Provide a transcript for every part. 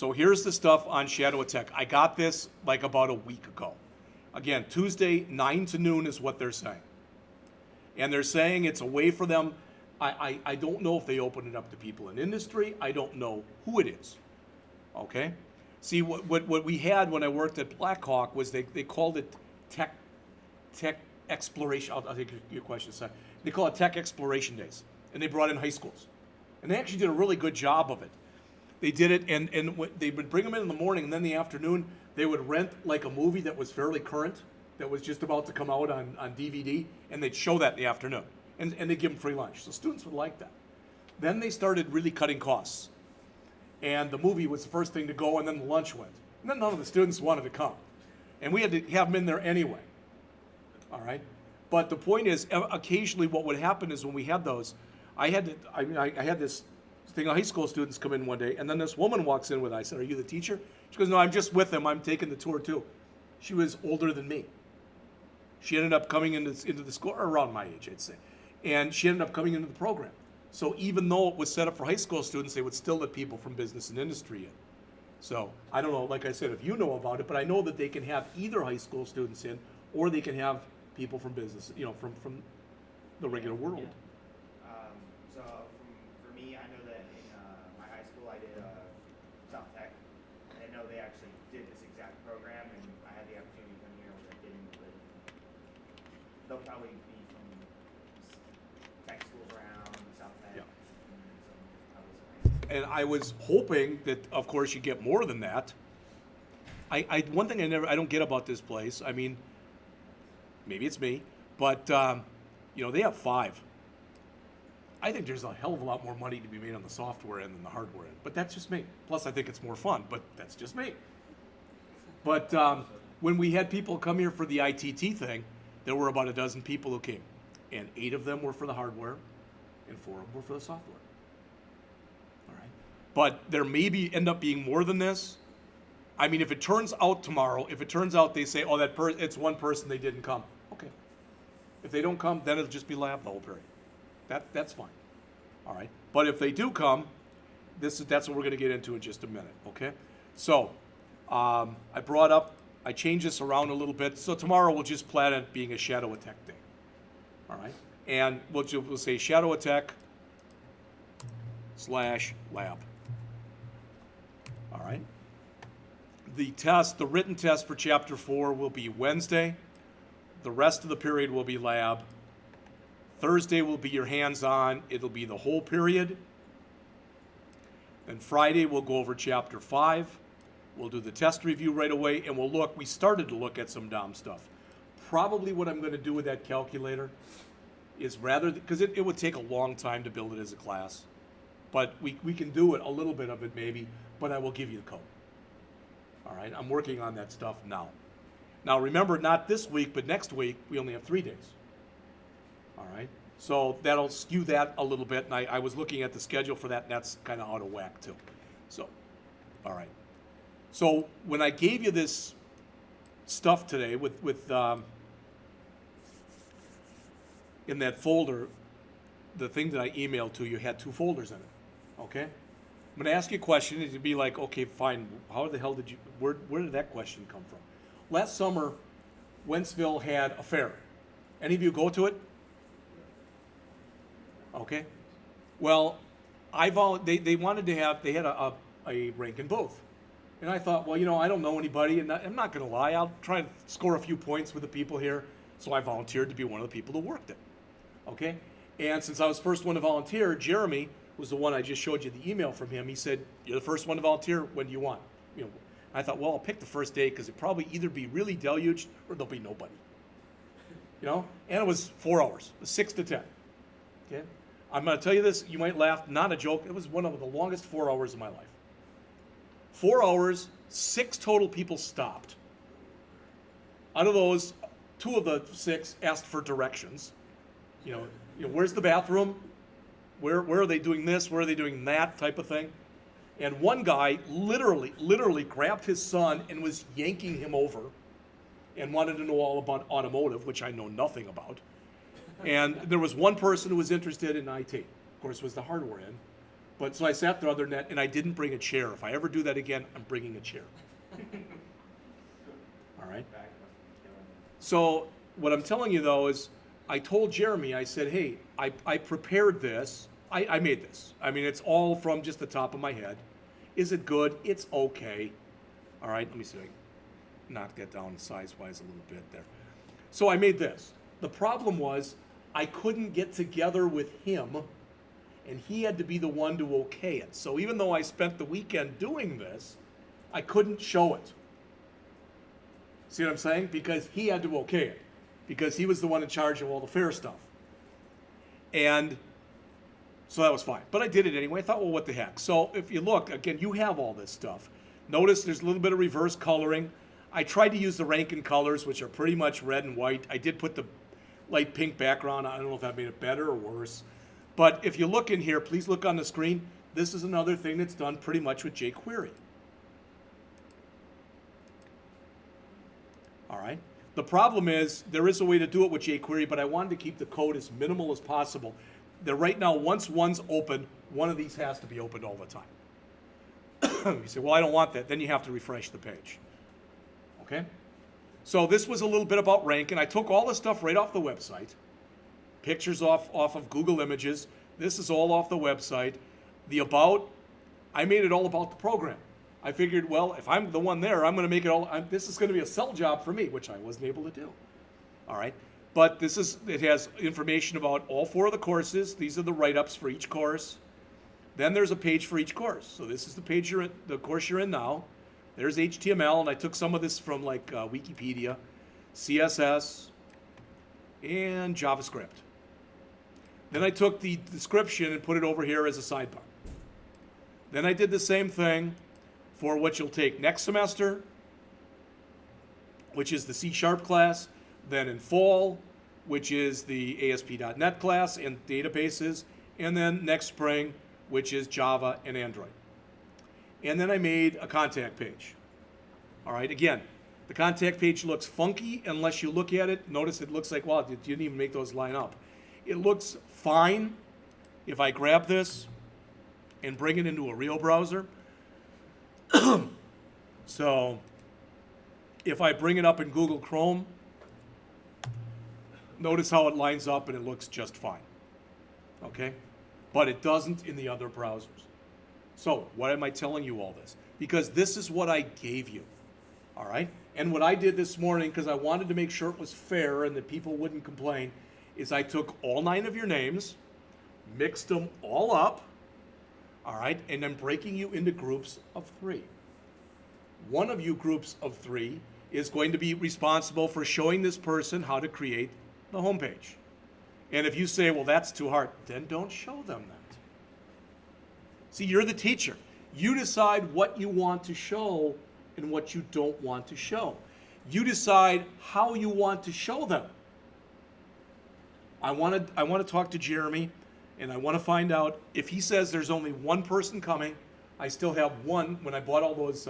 So here's the stuff on Shadow Attack. I got this like about a week ago. Again, Tuesday, 9 to noon is what they're saying. And they're saying it's a way for them. I don't know if they open it up to people in industry. I don't know who it is. Okay? See, what we had when I worked at Blackhawk was they called it tech exploration. I'll take your question in a second. They call it tech exploration days. And they brought in high schools. And they actually did a really good job of it. They did it, and they would bring them in the morning, and then in the afternoon, they would rent like a movie that was fairly current, that was just about to come out on DVD, and they'd show that in the afternoon. And they'd give them free lunch. So students would like that. Then they started really cutting costs. And the movie was the first thing to go, and then the lunch went. And then none of the students wanted to come. And we had to have them in there anyway. All right? But the point is, occasionally what would happen is when we had those, I had this thing of high school students come in one day, and then this woman walks in with, I said, "Are you the teacher?" She goes, "No, I'm just with them. I'm taking the tour too." She was older than me. She ended up coming into the school, or around my age, I'd say. And she ended up coming into the program. So even though it was set up for high school students, they would still let people from business and industry in. So I don't know, like I said, if you know about it, but I know that they can have either high school students in, or they can have people from business, from the regular world. Yeah. For me, I know that in my high school I did South Tech. I know they actually did this exact program, and I had the opportunity to come here, which I didn't. But they'll probably be from tech schools around South Tech. Yeah. And And I was hoping that, of course, you get more than that. One thing I don't get about this place, I mean, maybe it's me, but they have 5. I think there's a hell of a lot more money to be made on the software end than the hardware end, but that's just me. Plus, I think it's more fun, but that's just me. But when we had people come here for the ITT thing, there were about a dozen people who came, and 8 of them were for the hardware, and 4 of them were for the software. All right, but there may end up being more than this. I mean, if it turns out tomorrow, they say, "Oh, it's one person, they didn't come." Okay. If they don't come, then it'll just be lab the whole period. That's fine. All right. But if they do come, that's what we're going to get into in just a minute. Okay. So I changed this around a little bit. So tomorrow we'll just plan it being a Shadow Attack day. All right. And we'll say Shadow Attack /lab. All right. The written test for Chapter 4 will be Wednesday. The rest of the period will be lab. Thursday will be your hands-on. It'll be the whole period. Then Friday we'll go over Chapter 5. We'll do the test review right away, and we started to look at some DOM stuff. Probably what I'm going to do with that calculator is because it would take a long time to build it as a class. But we can do it, a little bit of it maybe, but I will give you the code. All right, I'm working on that stuff now. Now remember, not this week, but next week, we only have 3 days. All right, so that'll skew that a little bit, and I was looking at the schedule for that, and that's kind of out of whack too. So, all right. So when I gave you this stuff today with in that folder, the thing that I emailed to you had 2 folders in it, okay? I'm going to ask you a question, and you'd be like, okay, fine, how the hell where did that question come from? Last summer, Wentzville had a fair. Any of you go to it? Okay. Well, they wanted to they had a Rankin booth. And I thought, well, I don't know anybody, and I'm not going to lie, I'll try to score a few points with the people here. So I volunteered to be one of the people who worked it. Okay? And since I was the first one to volunteer, Jeremy was the one I just showed you the email from him. He said, "You're the first one to volunteer, when do you want?" I thought, well, I'll pick the first day because it'll probably either be really deluged or there'll be nobody. And it was 4 hours, 6 to 10. Okay? I'm going to tell you this, you might laugh, not a joke, it was one of the longest 4 hours of my life. 4 hours, 6 total people stopped. Out of those, 2 of the 6 asked for directions. Where's the bathroom? Where are they doing this? Where are they doing that type of thing? And one guy literally grabbed his son and was yanking him over and wanted to know all about automotive, which I know nothing about. And there was one person who was interested in IT. Of course, it was the hardware end. But so I sat there other than that, and I didn't bring a chair. If I ever do that again, I'm bringing a chair. All right? Back must be killing me. So what I'm telling you, though, is I told Jeremy, I said, hey, I prepared this. I made this. I mean, it's all from just the top of my head. Is it good? It's okay. All right, let me see if I can knock that down size-wise a little bit there. So I made this. The problem was I couldn't get together with him, and he had to be the one to okay it. So even though I spent the weekend doing this, I couldn't show it. See what I'm saying? Because he had to okay it. Because he was the one in charge of all the fair stuff. And so that was fine. But I did it anyway. I thought, well, what the heck? So if you look, again, you have all this stuff. Notice there's a little bit of reverse coloring. I tried to use the Rankin colors, which are pretty much red and white. I did put the light pink background. I don't know if that made it better or worse. But if you look in here, please look on the screen. This is another thing that's done pretty much with jQuery. All right. The problem is there is a way to do it with jQuery, but I wanted to keep the code as minimal as possible. That right now, once one's open, one of these has to be opened all the time. You say, well, I don't want that. Then you have to refresh the page. Okay? So this was a little bit about Rankin. I took all the stuff right off the website. Pictures off of Google Images. This is all off the website. The about, I made it all about the program. I figured, well, if I'm the one there, I'm going to make it all, this is going to be a sell job for me, which I wasn't able to do. All right? But it has information about all 4 of the courses. These are the write-ups for each course. Then there's a page for each course. So this is the page you're in, the course you're in now. There's HTML, and I took some of this from like Wikipedia, CSS, and JavaScript. Then I took the description and put it over here as a sidebar. Then I did the same thing for what you'll take next semester, which is the C# class, then in fall, which is the ASP.NET class and databases, and then next spring, which is Java and Android. And then I made a contact page. All right, again, the contact page looks funky unless you look at it. Notice it looks like, wow, you didn't even make those line up. It looks fine if I grab this and bring it into a real browser. So if I bring it up in Google Chrome, notice how it lines up and it looks just fine. Okay? But it doesn't in the other browsers. So why am I telling you all this? Because this is what I gave you. All right? And what I did this morning, because I wanted to make sure it was fair and that people wouldn't complain, is I took all 9 of your names, mixed them all up, all right, and I'm breaking you into groups of 3. One of you groups of 3 is going to be responsible for showing this person how to create the homepage. And if you say, well, that's too hard, then don't show them that. See, you're the teacher. You decide what you want to show and what you don't want to show. You decide how you want to show them. I want to talk to Jeremy, and I want to find out if he says there's only one person coming. I still have one. When I bought all those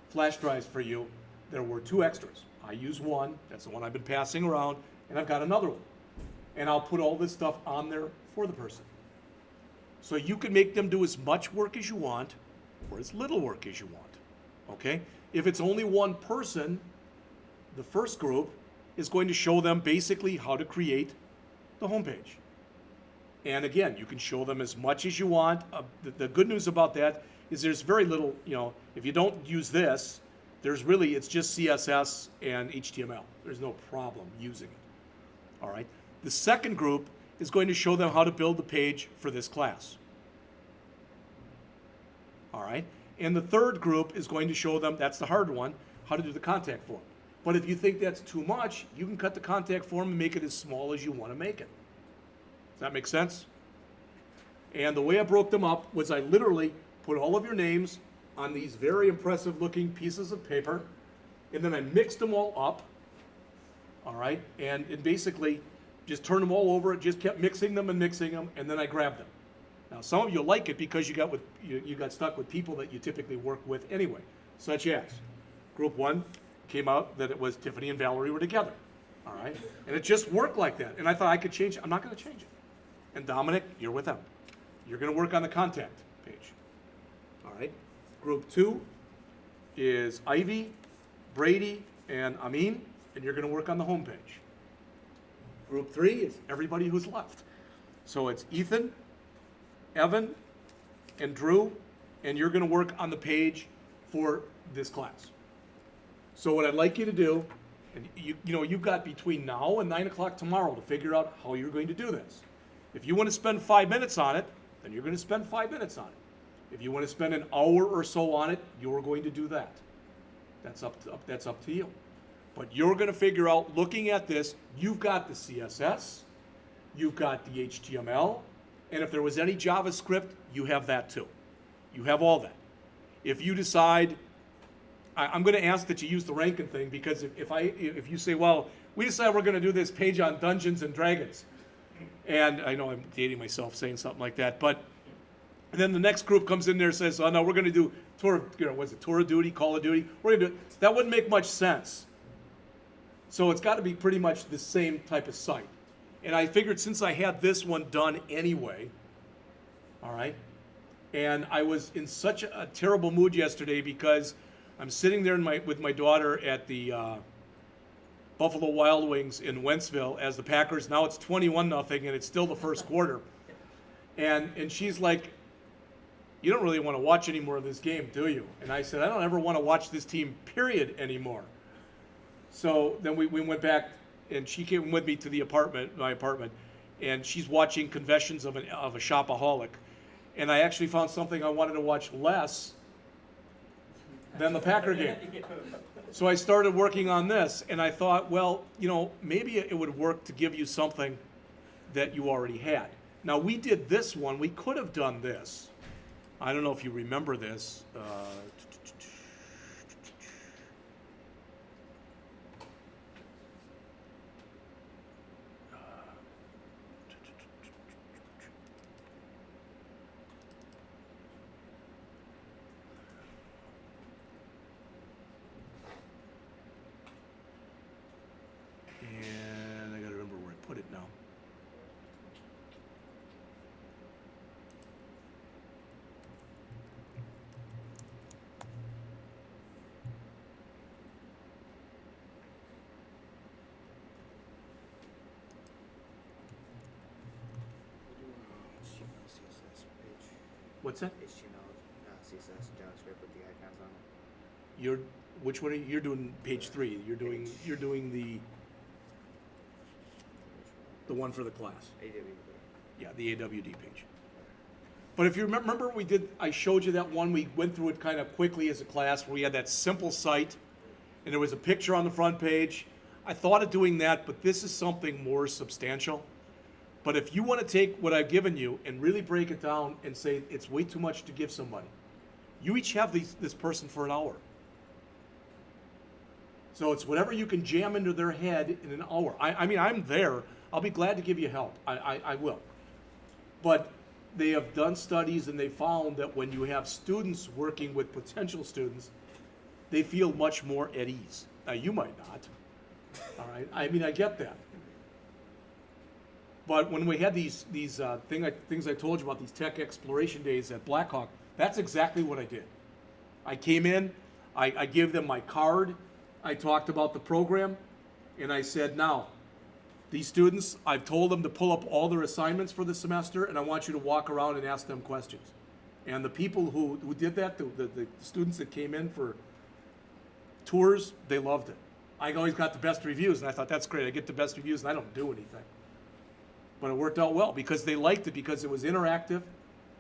flash drives for you, there were 2 extras. I use one. That's the one I've been passing around, and I've got another one. And I'll put all this stuff on there for the person. So you can make them do as much work as you want or as little work as you want. Okay? If it's only one person, the first group is going to show them basically how to create the homepage. And again, you can show them as much as you want. The good news about that is there's very little, if you don't use this, it's just CSS and HTML. There's no problem using it. All right? The second group is going to show them how to build the page for this class. All right? And the third group is going to show them, that's the hard one, how to do the contact form. But if you think that's too much, you can cut the contact form and make it as small as you want to make it. Does that make sense? And the way I broke them up was I literally put all of your names on these very impressive looking pieces of paper, and then I mixed them all up, all right? And basically just turned them all over, just kept mixing them, and then I grabbed them. Now, some of you like it because you got stuck with people that you typically work with anyway, such as Group 1 came out that it was Tiffany and Valerie were together, all right? And it just worked like that. And I thought I could change it. I'm not going to change it. And Dominic, you're with them. you're going to work on the contact page. All right. Group 2 is Ivy, Brady, and Amin, and you're going to work on the home page. Group 3 is everybody who's left. So it's Ethan, Evan, and Drew, and you're going to work on the page for this class. So what I'd like you to do, and you've got between now and 9 o'clock tomorrow to figure out how you're going to do this. If you want to spend 5 minutes on it, then you're going to spend 5 minutes on it. If you want to spend an hour or so on it, you're going to do that. That's up to you. But you're going to figure out, looking at this, you've got the CSS, you've got the HTML, and if there was any JavaScript, you have that too. You have all that. If you decide, I'm going to ask that you use the ranking thing, because if you say, well, we decided we're going to do this page on Dungeons and Dragons, and I know I'm dating myself saying something like that, but then the next group comes in there and says, oh no, we're going to do Tour of Duty, Call of Duty, we're going to do it. That wouldn't make much sense. So it's got to be pretty much the same type of site. And I figured, since I had this one done anyway, all right, and I was in such a terrible mood yesterday because I'm sitting there with my daughter at the Buffalo Wild Wings in Wentzville as the Packers, now it's 21-0 and it's still the first quarter. And she's like, you don't really want to watch any more of this game, do you? And I said, I don't ever want to watch this team, period, anymore. So then we went back, and she came with me to my apartment, and she's watching Confessions of a Shopaholic. And I actually found something I wanted to watch less than the Packer game. So I started working on this, and I thought, well, maybe it would work to give you something that you already had. Now, we did this one. We could have done this. I don't know if you remember this. And I gotta remember where I put it now. What's that? HTML, CSS, JavaScript with the icons on it. Which one? You're doing page 3. You're doing the one for the class. AWD. Yeah, the AWD page. But if you remember, I showed you that one. We went through it kind of quickly as a class, where we had that simple site, and there was a picture on the front page. I thought of doing that, but this is something more substantial. But if you want to take what I've given you and really break it down and say it's way too much to give somebody, you each have this person for an hour. So it's whatever you can jam into their head in an hour. I mean, I'm there. I'll be glad to give you help. I will. But they have done studies, and they found that when you have students working with potential students, they feel much more at ease. Now, you might not. All right? I mean, I get that. But when we had these things I told you about, these tech exploration days at Blackhawk, that's exactly what I did. I came in, I gave them my card, I talked about the program, and I said, now, these students, I've told them to pull up all their assignments for the semester, and I want you to walk around and ask them questions. And the people who did that, the students that came in for tours, they loved it. I always got the best reviews, and I thought, that's great. I get the best reviews, and I don't do anything. But it worked out well because they liked it, because it was interactive.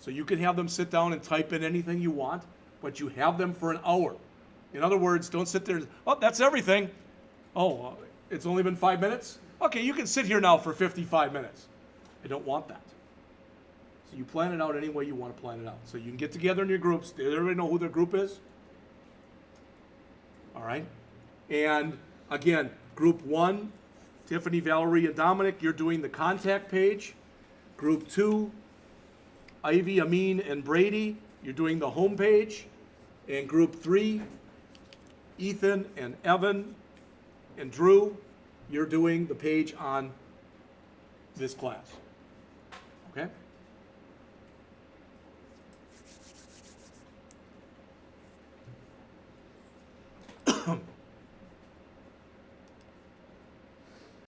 So you can have them sit down and type in anything you want, but you have them for an hour. In other words, don't sit there and, oh, that's everything. Oh, it's only been 5 minutes? Okay, you can sit here now for 55 minutes. I don't want that. So you plan it out any way you want to plan it out. So you can get together in your groups. Does everybody know who their group is? All right. And again, group 1, Tiffany, Valerie, and Dominic, you're doing the contact page. Group 2, Ivy, Amin, and Brady, you're doing the home page. And group 3, Ethan and Evan and Drew, you're doing the page on this class. Okay?